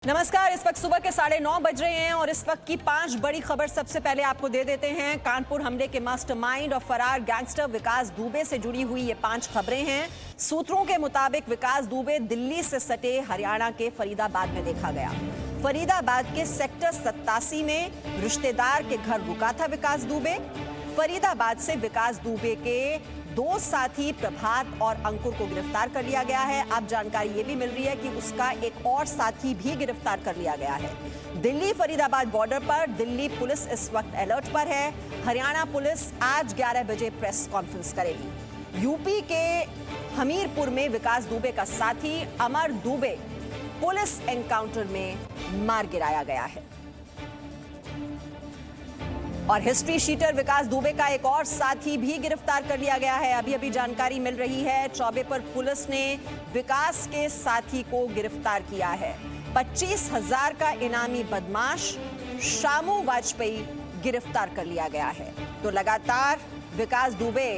नमस्कार। इस वक्त सुबह के 9:30 बज रहे हैं और इस वक्त की 5 बड़ी खबर सबसे पहले आपको दे देते हैं। कानपुर हमले के मास्टरमाइंड और फरार गैंगस्टर विकास दुबे से जुड़ी हुई ये 5 खबरें हैं। सूत्रों के मुताबिक विकास दुबे दिल्ली से सटे हरियाणा के फरीदाबाद में देखा गया। फरीदाबाद के सेक्टर 87 में रिश्तेदार के घर रुका था विकास दुबे। फरीदाबाद से विकास दुबे के 2 साथी प्रभात और अंकुर को गिरफ्तार कर लिया गया है। अब जानकारी ये भी मिल रही है कि उसका एक और साथी भी गिरफ्तार कर लिया गया है। दिल्ली फरीदाबाद बॉर्डर पर दिल्ली पुलिस इस वक्त अलर्ट पर है। हरियाणा पुलिस आज 11 बजे प्रेस कॉन्फ्रेंस करेगी। यूपी के हमीरपुर में विकास दुबे का साथी अमर दुबे पुलिस एनकाउंटर में मार गिराया गया है। और हिस्ट्री शीटर विकास दुबे का एक और साथी भी गिरफ्तार कर लिया गया है। अभी अभी जानकारी मिल रही है। चौबे पर पुलिस ने विकास के साथी को गिरफ्तार किया है। 25,000 का इनामी बदमाश शामू वाजपेयी गिरफ्तार कर लिया गया है। तो लगातार विकास दुबे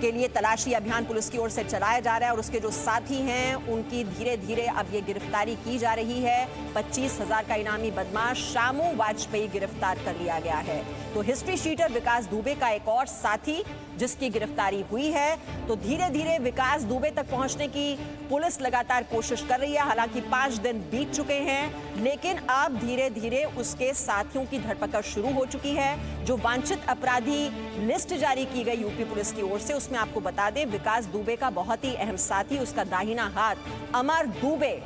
के लिए तलाशी अभियान पुलिस की ओर से चलाया जा रहा है और उसके जो साथी हैं उनकी धीरे धीरे अब ये गिरफ्तारी की जा रही है। 25,000 का इनामी बदमाश शामू वाजपेयी गिरफ्तार कर लिया गया है। तो हिस्ट्री शीटर विकास दुबे का एक और साथी जिसकी गिरफ्तारी हुई है। तो धीरे धीरे विकास दुबे तक पहुंचने की पुलिस लगातार कोशिश कर रही है। हालांकि 5 दिन बीत चुके हैं, लेकिन अब धीरे धीरे उसके साथियों की धरपकड़ शुरू हो चुकी है। जो वांछित अपराधी लिस्ट जारी की गई यूपी पुलिस की ओर से, उसमें आपको बता दें विकास दुबे का बहुत ही अहम साथी, उसका दाहिना हाथ अमर दुबे,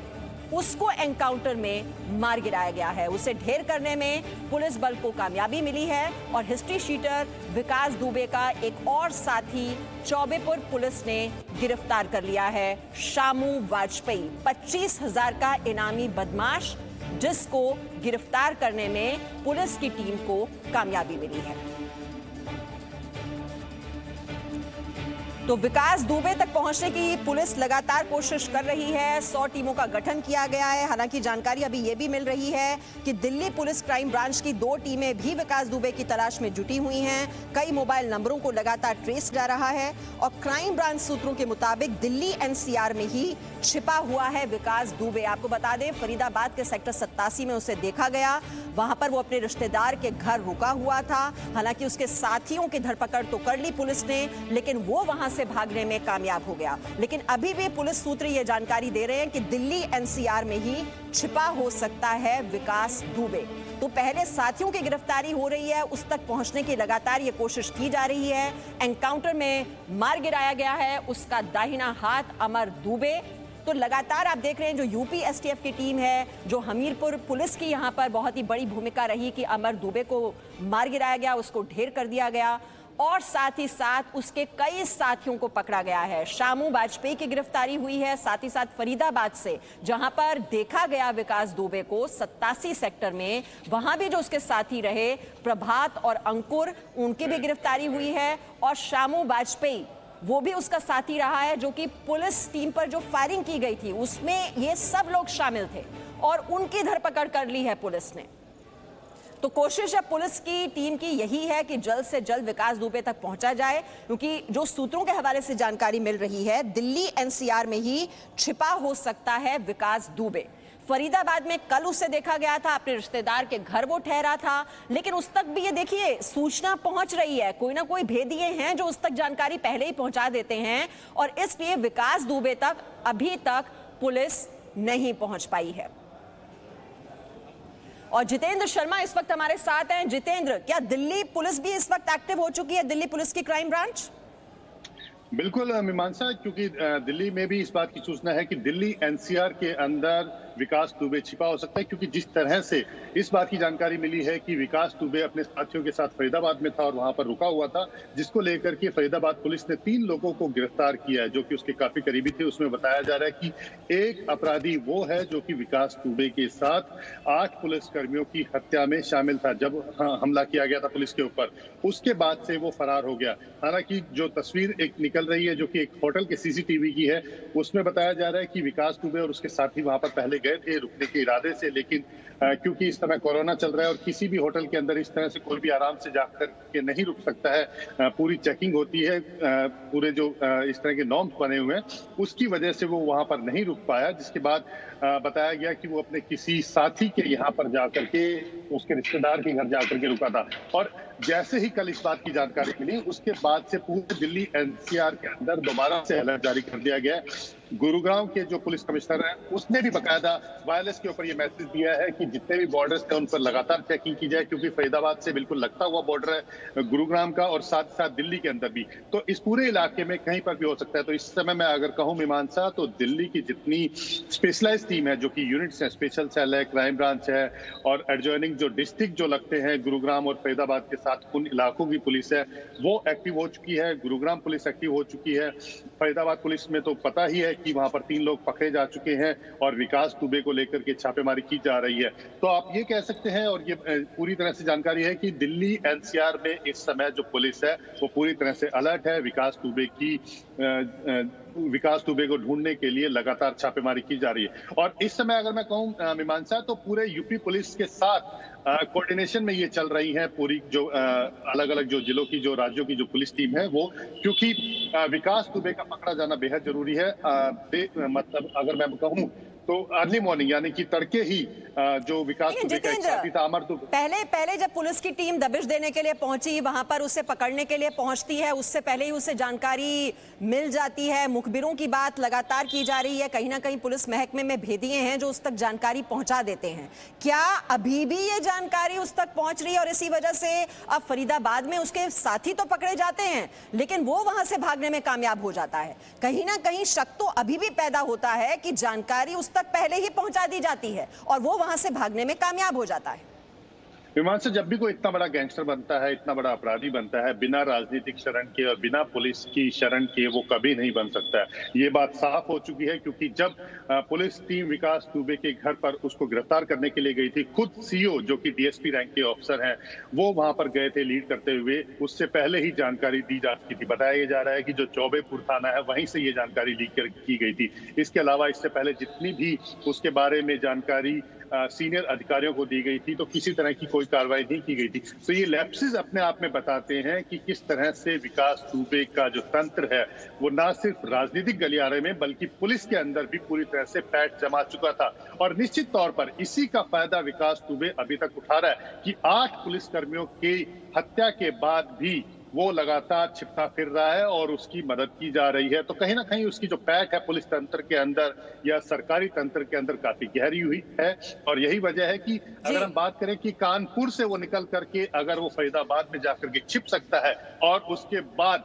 उसको एनकाउंटर में मार गिराया गया है। उसे ढेर करने में पुलिस बल को कामयाबी मिली है और हिस्ट्री शीटर विकास दुबे का एक और साथी चौबेपुर पुलिस ने गिरफ्तार कर लिया है, शामू वाजपेयी, 25,000 का इनामी बदमाश, जिसको गिरफ्तार करने में पुलिस की टीम को कामयाबी मिली है। तो विकास दुबे तक पहुंचने की पुलिस लगातार कोशिश कर रही है। 100 टीमों का गठन किया गया है। हालांकि जानकारी अभी यह भी मिल रही है कि दिल्ली पुलिस क्राइम ब्रांच की 2 टीमें भी विकास दुबे की तलाश में जुटी हुई हैं। कई मोबाइल नंबरों को लगातार ट्रेस जा रहा है और क्राइम ब्रांच सूत्रों के मुताबिक दिल्ली एनसीआर में ही छिपा हुआ है विकास दुबे। आपको बता दें फरीदाबाद के सेक्टर 87 में उसे देखा गया। वहां पर वो अपने रिश्तेदार के घर रुका हुआ था। हालांकि उसके साथियों की धरपकड़ तो कर ली पुलिस ने, लेकिन वो वहां से भागने में कामयाब हो गया। लेकिन अभी भी पुलिस सूत्र ये जानकारी दे रहे हैं कि दिल्ली एनसीआर में ही छिपा हो सकता है विकास दुबे। तो पहले साथियों की गिरफ्तारी हो रही है, उस तक पहुंचने की लगातार ये कोशिश की जा रही है। एनकाउंटर में मार गिराया गया है उसका दाहिना हाथ अमर दुबे। तो लगातार आप देख रहे हैं जो यूपी एसटीएफ की टीम है, जो हमीरपुर पुलिस की यहाँ पर बहुत ही बड़ी भूमिका रही कि अमर दुबे को मार गिराया गया, उसको ढेर कर दिया गया और साथ ही साथ उसके कई साथियों को पकड़ा गया है। शामू वाजपेयी की गिरफ्तारी हुई है, साथ ही साथ फरीदाबाद से जहां पर देखा गया विकास दुबे को 87 सेक्टर में, वहां भी जो उसके साथी रहे प्रभात और अंकुर, उनकी भी गिरफ्तारी हुई है। और शामू वाजपेयी वो भी उसका साथी रहा है, जो कि पुलिस टीम पर जो फायरिंग की गई थी उसमें ये सब लोग शामिल थे और उनकी धरपकड़ कर ली है पुलिस ने। तो कोशिश है पुलिस की टीम की यही है कि जल्द से जल्द विकास दुबे तक पहुंचा जाए, क्योंकि जो सूत्रों के हवाले से जानकारी मिल रही है दिल्ली एनसीआर में ही छिपा हो सकता है विकास दुबे। फरीदाबाद में कल उसे देखा गया था, अपने रिश्तेदार के घर वो ठहरा था, लेकिन उस तक भी ये देखिए सूचना पहुंच रही है। कोई ना कोई भेदिए हैं जो उस तक जानकारी पहले ही पहुंचा देते हैं और इसलिए विकास दुबे तक अभी तक पुलिस नहीं पहुंच पाई है। और जितेंद्र शर्मा इस वक्त हमारे साथ हैं। जितेंद्र, क्या दिल्ली पुलिस भी इस वक्त एक्टिव हो चुकी है, दिल्ली पुलिस की क्राइम ब्रांच? बिल्कुल मीमांसा, क्योंकि दिल्ली में भी इस बात की सूचना है कि दिल्ली एनसीआर के अंदर विकास दुबे छिपा हो सकता है, क्योंकि जिस तरह से इस बात की जानकारी मिली है कि विकास दुबे अपने साथियों के साथ फरीदाबाद में था और वहां पर रुका हुआ था, जिसको लेकर के फरीदाबाद पुलिस ने 3 लोगों को गिरफ्तार किया है जो कि उसके काफी करीबी थे। उसमें बताया जा रहा है कि एक अपराधी वो है जो कि विकास दुबे के साथ 8 पुलिसकर्मियों की हत्या में शामिल था जब हमला किया गया था पुलिस के ऊपर। उसके बाद से वो फरार हो गया। हालांकि जो तस्वीर एक निकल रही है जो कि एक होटल के सीसीटीवी की है, उसमें बताया जा रहा है कि विकास दुबे और उसके साथी वहां पर पहले गए थे रुकने के इरादे से, लेकिन क्योंकि इस समय कोरोना चल रहा है और किसी भी होटल के अंदर इस तरह से कोई भी आराम से जाकर के नहीं रुक सकता है, पूरी चेकिंग होती है, पूरे जो इस तरह के नॉर्म्स बने हुए हैं, उसकी वजह से वो वहां पर नहीं रुक पाया। जिसके बाद बताया गया कि वो अपने किसी साथी के यहाँ पर जाकर के, उसके रिश्तेदार के घर जाकर के रुका था। और जैसे ही कल इस बात की जानकारी मिली, उसके बाद से पूरे दिल्ली एनसीआर के अंदर दोबारा से अलर्ट जारी कर दिया गया है। गुरुग्राम के जो पुलिस कमिश्नर हैं, उसने भी बकायदा वायरलेस के ऊपर ये मैसेज दिया है कि जितने भी बॉर्डर्स थे उन पर लगातार चेकिंग की जाए, क्योंकि फरीदाबाद से बिल्कुल लगता हुआ बॉर्डर है गुरुग्राम का, और साथ साथ दिल्ली के अंदर भी। तो इस पूरे इलाके में कहीं पर भी हो सकता है। तो इस समय मैं अगर कहूं मीमांसा, तो दिल्ली की जितनी स्पेशलाइज टीम है, जो कि यूनिट्स है, स्पेशल सेल है, क्राइम ब्रांच है, और एडजॉइनिंग जो डिस्ट्रिक्ट जो लगते हैं गुरुग्राम और फरीदाबाद के साथ, उन इलाकों की पुलिस है, वो एक्टिव हो चुकी है। गुरुग्राम पुलिस एक्टिव हो चुकी है। फरीदाबाद पुलिस में तो पता ही है कि वहां पर 3 लोग पकड़े जा चुके हैं और विकास दुबे को लेकर के छापेमारी की जा रही है। तो आप ये कह सकते हैं, और ये पूरी तरह से जानकारी है कि दिल्ली एनसीआर में इस समय जो पुलिस है वो पूरी तरह से अलर्ट है। विकास दुबे को ढूंढने के लिए लगातार छापेमारी की जा रही है। और इस समय अगर मैं कहूं मीमांसा, तो पूरे यूपी पुलिस के साथ कोऑर्डिनेशन में ये चल रही है पूरी जो अलग अलग जो जिलों की, जो राज्यों की जो पुलिस टीम है वो, क्योंकि विकास दुबे का पकड़ा जाना बेहद जरूरी है। मतलब अगर मैं कहूं तो अर्ली मॉर्निंग, यानी कि तड़के ही जो विकास दुबे का एक साथी था अमर दुबे, पहले जब पुलिस की टीम दबिश देने के लिए पहुंची, वहां पर उसे पकड़ने के लिए पहुंचती है, उससे पहले ही उसे जानकारी मिल जाती है। मुखबिरों की बात लगातार की जा रही है, कहीं ना कहीं पुलिस महकमे में भेदिए हैं जो उस तक जानकारी पहुंचा देते हैं। क्या अभी भी ये जानकारी उस तक पहुंच रही है और इसी वजह से अब फरीदाबाद में उसके साथी तो पकड़े जाते हैं, लेकिन वो वहां से भागने में कामयाब हो जाता है? कहीं ना कहीं शक तो अभी भी पैदा होता है कि जानकारी उस तक पहले ही पहुंचा दी जाती है और वो वहां से भागने में कामयाब हो जाता है। विमान से जब भी कोई इतना बड़ा गैंगस्टर बनता है, इतना बड़ा अपराधी बनता है, बिना राजनीतिक शरण के और बिना पुलिस की शरण के वो कभी नहीं बन सकता है। ये बात साफ हो चुकी है, क्योंकि जब पुलिस टीम विकास दुबे के घर पर उसको गिरफ्तार करने के लिए गई थी, खुद सीओ जो कि डीएसपी रैंक के ऑफिसर हैं, वो वहां पर गए थे लीड करते हुए। उससे पहले ही जानकारी दी जा चुकी थी। बताया जा रहा है कि जो चौबेपुर थाना है वहीं से ये जानकारी लीक की गई थी। इसके अलावा इससे पहले जितनी भी उसके बारे में जानकारी सीनियर अधिकारियों को दी गई थी, तो किसी तरह की कोई कार्रवाई नहीं की गई थी। तो ये लैप्सेस अपने आप में बताते हैं कि किस तरह से विकास दुबे का जो तंत्र है वो ना सिर्फ राजनीतिक गलियारे में बल्कि पुलिस के अंदर भी पूरी तरह से पैठ जमा चुका था। और निश्चित तौर पर इसी का फायदा विकास दुबे अभी तक उठा रहा है कि 8 पुलिसकर्मियों की हत्या के बाद भी वो लगातार छिपता फिर रहा है और उसकी मदद की जा रही है। तो कहीं ना कहीं उसकी जो पैठ है पुलिस तंत्र के अंदर या सरकारी तंत्र के अंदर काफी गहरी हुई है। और यही वजह है कि अगर हम बात करें कि कानपुर से वो निकल करके अगर वो फरीदाबाद में जाकर के छिप सकता है और उसके बाद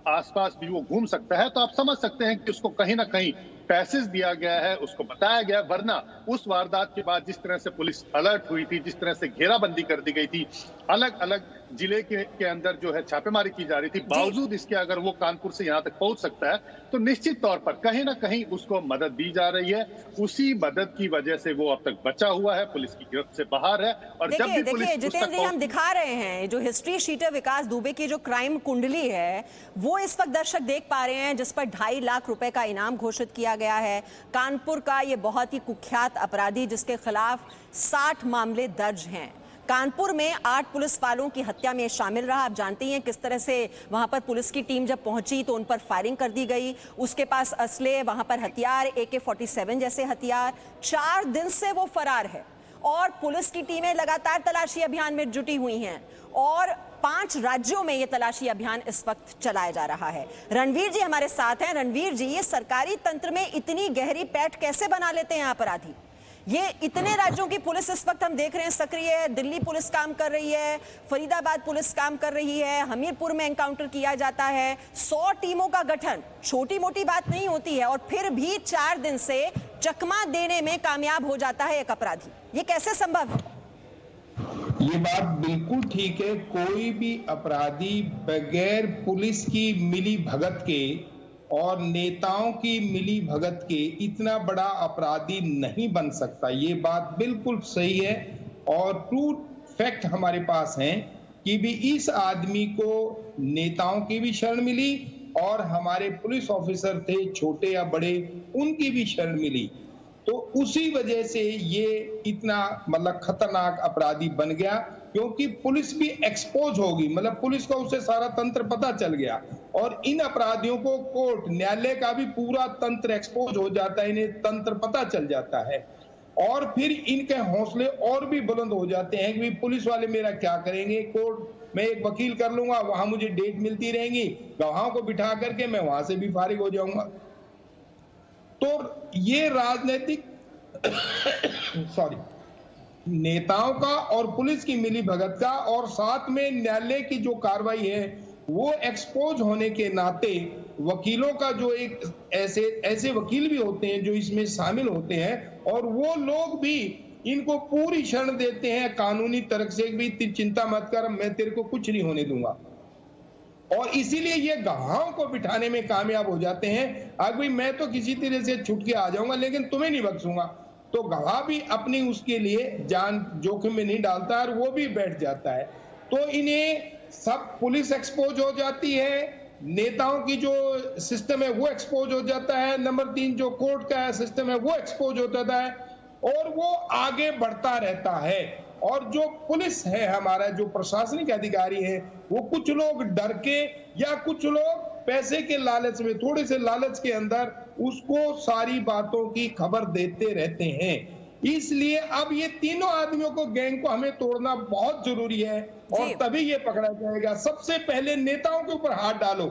आसपास भी वो घूम सकता है, तो आप समझ सकते हैं कि उसको कहीं ना कहीं पैसेज दिया गया है, उसको बताया गया। वरना उस वारदात के बाद जिस तरह से पुलिस अलर्ट हुई थी, जिस तरह से घेराबंदी कर दी गई थी, अलग अलग जिले के अंदर जो है छापेमारी की जा रही थी, बावजूद इसके अगर वो कानपुर से यहाँ तक पहुंच सकता है, तो निश्चित तौर पर कहीं ना कहीं उसको मदद दी जा रही है। उसी मदद की वजह से वो अब तक बचा हुआ है, पुलिस की गिरफ्त से बाहर है। और जब भी पुलिस जितेंद्र जी, हम दिखा रहे हैं जो हिस्ट्री शीटर विकास दुबे की जो क्राइम कुंडली है, वो इस वक्त दर्शक देख पा रहे हैं, जिस पर 2.5 लाख रुपए का इनाम घोषित किया गया है। कानपुर का ये बहुत ही कुख्यात अपराधी जिसके खिलाफ 60 मामले दर्ज हैं। कानपुर में 8 पुलिस वालों की हत्या में शामिल रहा। आप जानते हैं किस तरह से वहां पर पुलिस की टीम जब पहुंची तो उन पर फायरिंग कर दी गई। उसके पास असले, वहां पर हथियार, AK-47 जैसे हथियार। 4 दिन से वो फरार है और पुलिस की टीमें लगातार तलाशी अभियान में जुटी हुई हैं और 5 राज्यों में ये तलाशी अभियान इस वक्त चलाया जा रहा है। रणवीर जी हमारे साथ हैं। रणवीर जी, ये सरकारी तंत्र में इतनी गहरी पैठ कैसे बना लेते हैं अपराधी? ये इतने राज्यों की पुलिस इस वक्त हम देख रहे हैं सक्रिय है। दिल्ली पुलिस काम कर रही है, फरीदाबाद पुलिस काम कर रही है, हमीरपुर में एनकाउंटर किया जाता है। 100 टीमों का गठन छोटी मोटी बात नहीं होती है और फिर भी 4 दिन से चकमा देने में कामयाब हो जाता है एक अपराधी। ये कैसे संभव है? ये बात बिल्कुल ठीक है। कोई भी अपराधी बगैर पुलिस की मिली भगत के और नेताओं की मिली भगत के इतना बड़ा अपराधी नहीं बन सकता। ये बात बिल्कुल सही है और ट्रू फैक्ट हमारे पास है कि भी इस आदमी को नेताओं की भी शरण मिली और हमारे पुलिस ऑफिसर थे छोटे या बड़े, उनकी भी शरण मिली। तो उसी वजह से ये इतना मतलब खतरनाक अपराधी बन गया, क्योंकि पुलिस भी एक्सपोज होगी, मतलब पुलिस को उसे सारा तंत्र पता चल गया और इन अपराधियों को कोर्ट न्यायालय का भी पूरा तंत्र एक्सपोज हो जाता है, इन्हें तंत्र पता चल जाता है और फिर इनके हौसले और भी बुलंद हो जाते हैं कि पुलिस वाले मेरा क्या करेंगे, कोर्ट में एक वकील कर लूंगा, वहां मुझे डेट मिलती रहेंगी, गवाहों को बिठा करके मैं वहां से भी फारिग हो जाऊंगा। तो ये राजनीतिक सॉरी नेताओं का और पुलिस की मिलीभगत का और साथ में न्यायालय की जो कार्रवाई है वो एक्सपोज होने के नाते वकीलों का जो एक ऐसे वकील भी होते हैं जो इसमें शामिल होते हैं और वो लोग भी इनको पूरी शरण देते हैं कानूनी तर्क से भी चिंता मत कर, मैं तेरे को कुछ नहीं होने दूंगा। और इसीलिए ये गवाहों को बिठाने में कामयाब हो जाते हैं। अब भाई मैं तो किसी तरह से छुट के आ जाऊंगा लेकिन तुम्हें नहीं बख्शूंगा, तो गवाह भी अपनी उसके लिए जान जोखिम में नहीं डालता और वो भी बैठ जाता है। तो इन्हें सब पुलिस एक्सपोज हो जाती है, नेताओं की जो सिस्टम है वो एक्सपोज हो जाता है, नंबर 3 जो कोर्ट का सिस्टम है वो एक्सपोज हो जाता है और वो आगे बढ़ता रहता है। और जो पुलिस है हमारा, जो प्रशासनिक अधिकारी है, वो कुछ लोग डर के या कुछ लोग पैसे के लालच में, थोड़े से लालच के अंदर उसको सारी बातों की खबर देते रहते हैं। इसलिए अब ये तीनों आदमियों को, गैंग को हमें तोड़ना बहुत जरूरी है और तभी ये पकड़ा जाएगा। सबसे पहले नेताओं के ऊपर हाथ डालो।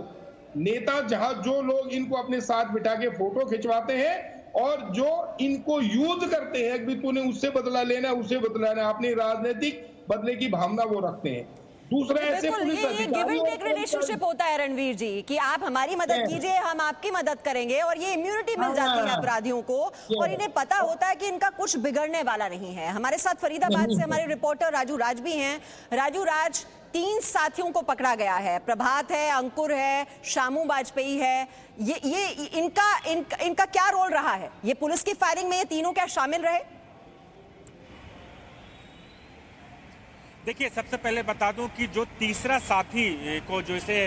नेता जहां जो लोग इनको अपने साथ बिठा के फोटो खिंचवाते हैं और जो इनको यूज करते हैं कि तूने उससे बदला लेना, उसे बदला लेना, अपनी राजनीतिक बदले की भावना वो रखते हैं। दूसरा ऐसे पुलिस ये गिव एंड टेक रिलेशनशिप होता है रणवीर जी, कि आप हमारी मदद कीजिए, हम आपकी मदद करेंगे और ये इम्यूनिटी मिल जाती है अपराधियों को और इन्हें पता होता है कि इनका कुछ बिगड़ने वाला नहीं है। हमारे साथ फरीदाबाद से हमारे रिपोर्टर राजू राज भी हैं। राजू राज, 3 साथियों को पकड़ा गया है, प्रभात है, अंकुर है, शामू वाजपेयी है। ये इनका क्या रोल रहा है? ये पुलिस की फायरिंग में ये तीनों क्या शामिल रहे? देखिए, सबसे पहले बता दूं कि जो तीसरा साथी को जो इसे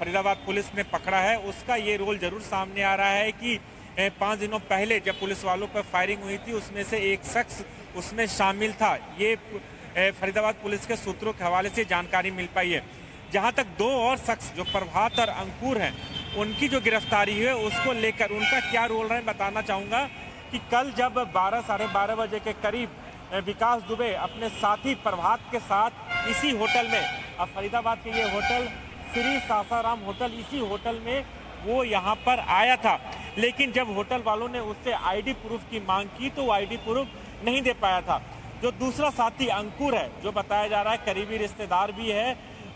फरीदाबाद पुलिस ने पकड़ा है उसका ये रोल जरूर सामने आ रहा है कि 5 दिनों पहले जब पुलिस वालों पर फायरिंग हुई थी उसमें से एक शख्स उसमें शामिल था। ये फरीदाबाद पुलिस के सूत्रों के हवाले से जानकारी मिल पाई है। जहां तक 2 और शख्स जो प्रभात और अंकुर हैं उनकी जो गिरफ्तारी है उसको लेकर उनका क्या रोल रहा है बताना चाहूँगा कि कल जब 12 साढ़े 12 बजे के करीब विकास दुबे अपने साथी प्रभात के साथ इसी होटल में, अब फरीदाबाद के ये होटल श्री सासाराम होटल, इसी होटल में वो यहाँ पर आया था। लेकिन जब होटल वालों ने उससे आईडी प्रूफ की मांग की तो वो आईडी प्रूफ नहीं दे पाया था। जो दूसरा साथी अंकुर है, जो बताया जा रहा है करीबी रिश्तेदार भी है,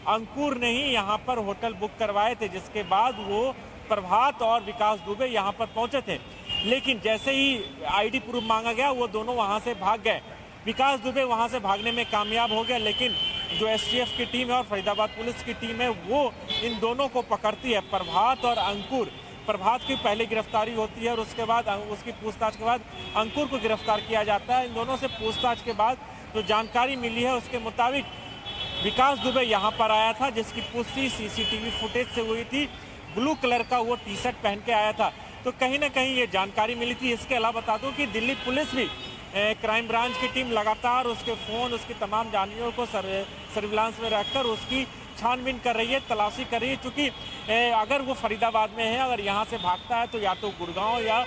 अंकुर ने ही यहाँ पर होटल बुक करवाए थे, जिसके बाद वो प्रभात और विकास दुबे यहाँ पर पहुँचे थे। लेकिन जैसे ही आईडी प्रूफ मांगा गया वो दोनों वहाँ से भाग गए। विकास दुबे वहां से भागने में कामयाब हो गया, लेकिन जो एसटीएफ की टीम है और फरीदाबाद पुलिस की टीम है वो इन दोनों को पकड़ती है, प्रभात और अंकुर। प्रभात की पहले गिरफ्तारी होती है और उसके बाद उसकी पूछताछ के बाद अंकुर को गिरफ्तार किया जाता है। इन दोनों से पूछताछ के बाद जो जानकारी मिली है उसके मुताबिक विकास दुबे यहाँ पर आया था, जिसकी पुष्टि सीसीटीवी फुटेज से हुई थी। ब्लू कलर का वो टी शर्ट पहन के आया था, तो कहीं ना कहीं ये जानकारी मिली थी। इसके अलावा बता दूं कि दिल्ली पुलिस भी क्राइम ब्रांच की टीम लगातार उसके फ़ोन, उसकी तमाम जानकारियों को सर्विलांस में रखकर उसकी छानबीन कर रही है, तलाशी कर रही है। चूँकि अगर वो फरीदाबाद में है, अगर यहाँ से भागता है तो या तो गुड़गांव या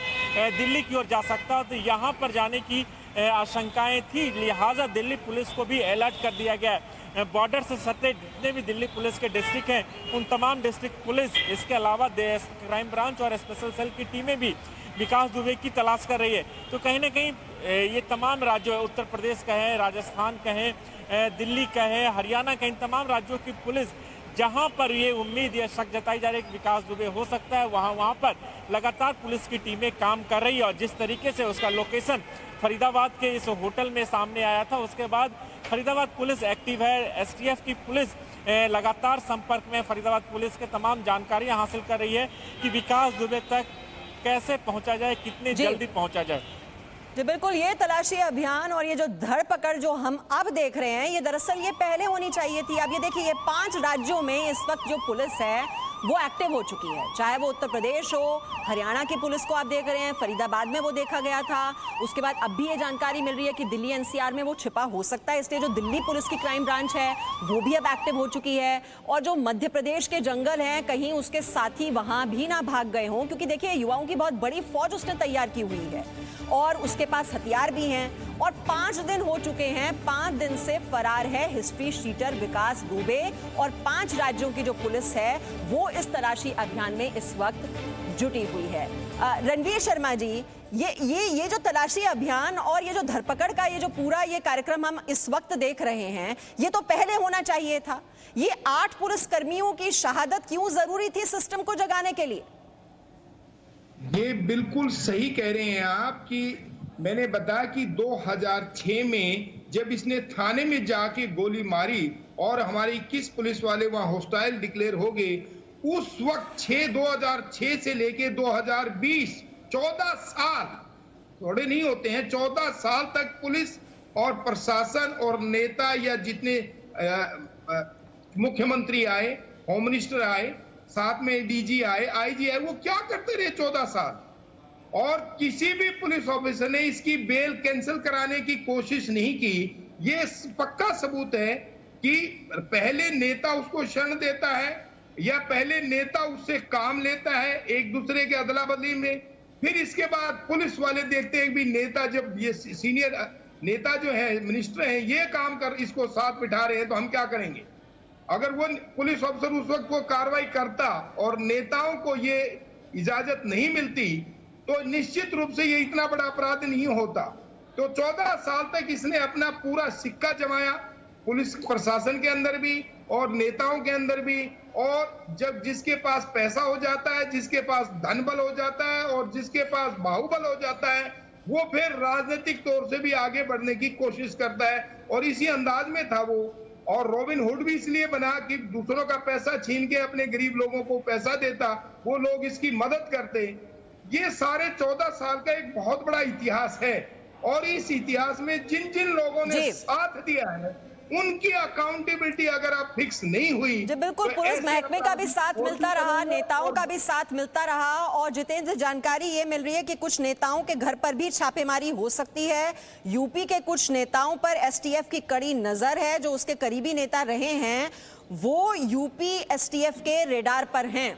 दिल्ली की ओर जा सकता है, तो यहाँ पर जाने की आशंकाएं थी। लिहाजा दिल्ली पुलिस को भी अलर्ट कर दिया गया है। बॉर्डर से सटे जितने भी दिल्ली पुलिस के डिस्ट्रिक्ट हैं उन तमाम डिस्ट्रिक्ट पुलिस, इसके अलावा क्राइम ब्रांच और स्पेशल सेल की टीमें भी विकास दुबे की तलाश कर रही है। तो कहीं ना कहीं ये तमाम राज्यों, उत्तर प्रदेश का है, राजस्थान का है, दिल्ली का है, हरियाणा का, इन तमाम राज्यों की पुलिस जहां पर ये उम्मीद या शक जताई जा रही है कि विकास दुबे हो सकता है, वहां पर लगातार पुलिस की टीमें काम कर रही है। और जिस तरीके से उसका लोकेशन फरीदाबाद के इस होटल में सामने आया था, उसके बाद फरीदाबाद पुलिस एक्टिव है। एसटीएफ की पुलिस लगातार संपर्क में, फरीदाबाद पुलिस के तमाम जानकारियां हासिल कर रही है कि विकास दुबे तक कैसे पहुंचा जाए, कितने जल्दी पहुंचा जाए। जी बिल्कुल, ये तलाशी अभियान और ये जो धरपकड़ जो हम अब देख रहे हैं, ये दरअसल ये पहले होनी चाहिए थी। अब ये देखिए, ये 5 राज्यों में इस वक्त जो पुलिस है वो एक्टिव हो चुकी है, चाहे वो उत्तर प्रदेश हो, हरियाणा की पुलिस को आप देख रहे हैं, फरीदाबाद में वो देखा गया था। उसके बाद अब भी ये जानकारी मिल रही है कि दिल्ली एनसीआर में वो छिपा हो सकता है, इसलिए जो दिल्ली पुलिस की क्राइम ब्रांच है वो भी अब एक्टिव हो चुकी है। और जो मध्य प्रदेश के जंगल हैं, कहीं उसके साथी वहां भी ना भाग गए हों, क्योंकि देखिए युवाओं की बहुत बड़ी फौज उसने तैयार की हुई है और उसके पास हथियार भी हैं। और 5 दिन हो चुके हैं, 5 दिन से फरार है हिस्ट्री शीटर विकास दुबे और 5 राज्यों की जो पुलिस है वो इस तलाशी अभियान में इस वक्त जुटी हुई है। रणवीर शर्मा जी, ये जो तलाशी अभियान और ये जो धरपकड़ का ये जो पूरा ये कार्यक्रम हम इस वक्त देख रहे हैं, ये तो पहले होना चाहिए था। ये 8 पुलिसकर्मियों की शहादत क्यों जरूरी थी सिस्टम को जगाने के लिए? ये बिल्कुल सही कह रहे हैं आप कि मैंने बताया कि 2006 में जब इसने थाने में जाके गोली मारी और हमारे 21 पुलिस वाले वहां हॉस्टाइल डिक्लेयर हो गए, उस वक्त 2006 से लेके 2020 14 साल थोड़े नहीं होते हैं, 14 साल तक पुलिस और प्रशासन और नेता या जितने मुख्यमंत्री आए, होम मिनिस्टर आए, साथ में डीजी आए, आईजी आए, वो क्या करते रहे 14 साल? और किसी भी पुलिस ऑफिसर ने इसकी बेल कैंसिल कराने की कोशिश नहीं की। ये पक्का सबूत है कि पहले नेता उसको शरण देता है या पहले नेता उससे काम लेता है एक दूसरे के अदला बदली में, फिर इसके बाद पुलिस वाले देखते हैं कि नेता, जब ये सीनियर नेता जो है, मिनिस्टर हैं, ये काम कर इसको साथ बिठा रहे हैं तो हम क्या करेंगे? अगर वो पुलिस अफसर उस वक्त वो कार्रवाई करता और नेताओं को ये इजाजत नहीं मिलती तो निश्चित रूप से ये इतना बड़ा अपराध नहीं होता। तो 14 साल तक इसने अपना पूरा सिक्का जमाया, पुलिस प्रशासन के अंदर भी और नेताओं के अंदर भी। और जब जिसके पास पैसा हो जाता है, जिसके पास धन बल हो जाता है और जिसके पास बाहुबल हो जाता है, वो फिर राजनीतिक तौर से भी आगे बढ़ने की कोशिश करता है। और इसी अंदाज में था वो। और रॉबिन हुड भी इसलिए बना कि दूसरों का पैसा छीन के अपने गरीब लोगों को पैसा देता, वो लोग इसकी मदद करते। ये सारे 14 साल का एक बहुत बड़ा इतिहास है और इस इतिहास में जिन जिन लोगों ने साथ दिया है उनकी अकाउंटेबिलिटी अगर आप फिक्स नहीं हुई, जी बिल्कुल, तो पुलिस महकमे का भी साथ मिलता रहा, नेताओं का भी साथ मिलता रहा। और जितेंद्र, जानकारी ये मिल रही है कि कुछ नेताओं के घर पर भी छापेमारी हो सकती है। यूपी के कुछ नेताओं पर एसटीएफ की कड़ी नजर है, जो उसके करीबी नेता रहे हैं वो यूपी एसटीएफ के रेडार पर हैं।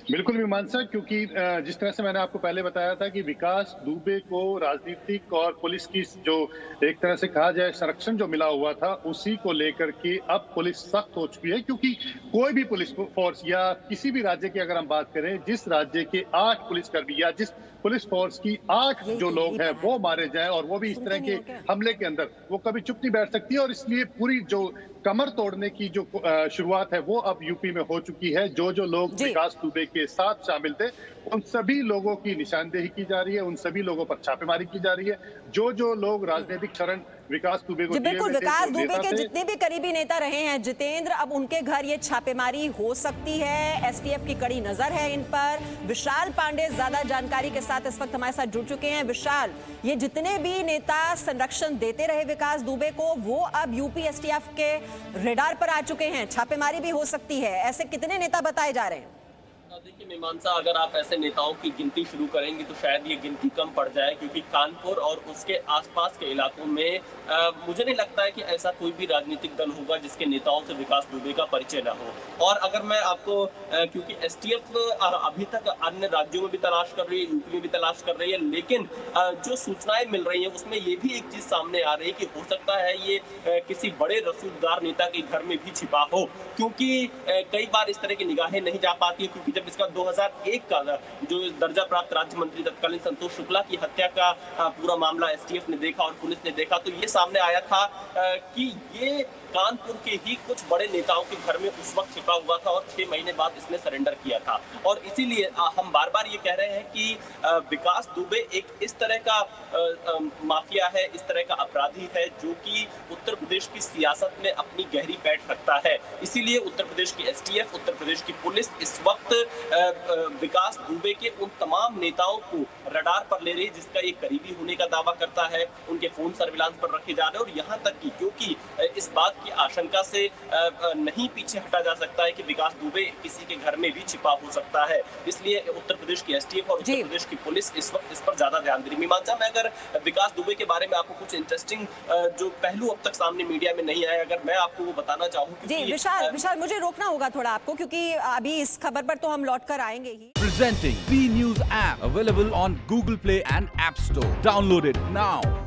बिल्कुल मीमांसा, क्योंकि जिस तरह से मैंने आपको पहले बताया था कि विकास दुबे को राजनीतिक और पुलिस की जो एक तरह से कहा जाए संरक्षण जो मिला हुआ था, उसी को लेकर के अब पुलिस सख्त हो चुकी है। क्योंकि कोई भी पुलिस फोर्स या किसी भी राज्य की अगर हम बात करें, जिस राज्य के 8 पुलिसकर्मी या जिस पुलिस फोर्स की 8 जो लोग हैं वो मारे जाए और वो भी इस तरह के हमले के अंदर, वो कभी चुप नहीं बैठ सकती। और इसलिए पूरी जो कमर तोड़ने की जो शुरुआत है वो अब यूपी में हो चुकी है। जो लोग विकास दुबे के साथ शामिल थे उन सभी लोगों की निशानदेही की जा रही है, उन सभी लोगों पर छापेमारी की जा रही है। जो लोग राजनीतिक शरण विकास दुबे को बिल्कुल, विकास दुबे के जितने भी करीबी नेता रहे हैं जितेंद्र, अब उनके घर ये छापेमारी हो सकती है। एसटीएफ की कड़ी नजर है इन पर। विशाल पांडे ज्यादा जानकारी के साथ इस वक्त हमारे साथ जुड़ चुके हैं। विशाल, ये जितने भी नेता संरक्षण देते रहे विकास दुबे को, वो अब यूपी एसटीएफ के रेडार पर आ चुके हैं, छापेमारी भी हो सकती है। ऐसे कितने नेता बताए जा रहे हैं? देखिए मीमांसा, अगर आप ऐसे नेताओं की गिनती शुरू करेंगे तो शायद ये गिनती कम पड़ जाए, क्योंकि कानपुर और उसके आसपास के इलाकों में मुझे नहीं लगता है कि ऐसा कोई भी राजनीतिक दल होगा जिसके नेताओं से विकास दुबे का परिचय न हो। और अगर मैं आपको क्योंकि एसटीएफ अभी तक अन्य राज्यों में भी तलाश कर रही है, यूपी में भी तलाश कर रही है, लेकिन जो सूचनाएं मिल रही है उसमें ये भी एक चीज सामने आ रही है कि हो सकता है ये किसी बड़े रसूखदार नेता के घर में भी छिपा हो, क्योंकि कई बार इस तरह की निगाहें नहीं जा पाती। क्योंकि जब इसका 2001 का जो दर्जा प्राप्त राज्य मंत्री तत्कालीन संतोष शुक्ला की हत्या का पूरा मामला एसटीएफ ने देखा और पुलिस ने देखा, तो ये सामने आया था कि ये कानपुर के ही कुछ बड़े नेताओं के घर में उस वक्त छिपा हुआ था और 6 महीने बाद इसने सरेंडर किया था। और इसीलिए हम बार बार ये कह रहे हैं कि विकास दुबे एक इस तरह का माफिया है, इस तरह का अपराधी है जो कि उत्तर प्रदेश की सियासत में अपनी गहरी पैठ रखता है। इसीलिए उत्तर प्रदेश की एसटीएफ, उत्तर प्रदेश की पुलिस इस वक्त विकास दुबे के उन तमाम नेताओं को रडार पर ले रही है जिसका ये करीबी होने का दावा करता है। उनके फोन सर्विलांस पर रखे जा रहे हैं और यहाँ तक कि क्योंकि इस बात की आशंका से नहीं पीछे हटा जा सकता है कि विकास दुबे किसी के घर में भी छिपा हो सकता है, इसलिए उत्तर प्रदेश की एसटीएफ और उत्तर प्रदेश की पुलिस इस वक्त इस पर ज्यादा ध्यान दे रही है। मीमांसा, मैं अगर विकास दुबे के बारे में आपको कुछ इंटरेस्टिंग जो पहलू अब तक सामने मीडिया में नहीं आया, अगर मैं आपको वो बताना चाहूँ। जी विशाल, मुझे रोकना होगा थोड़ा आपको, क्योंकि अभी इस खबर पर तो हम लौट कर आएंगे ही। Presenting B News app available on Google Play and App Store. Download it now.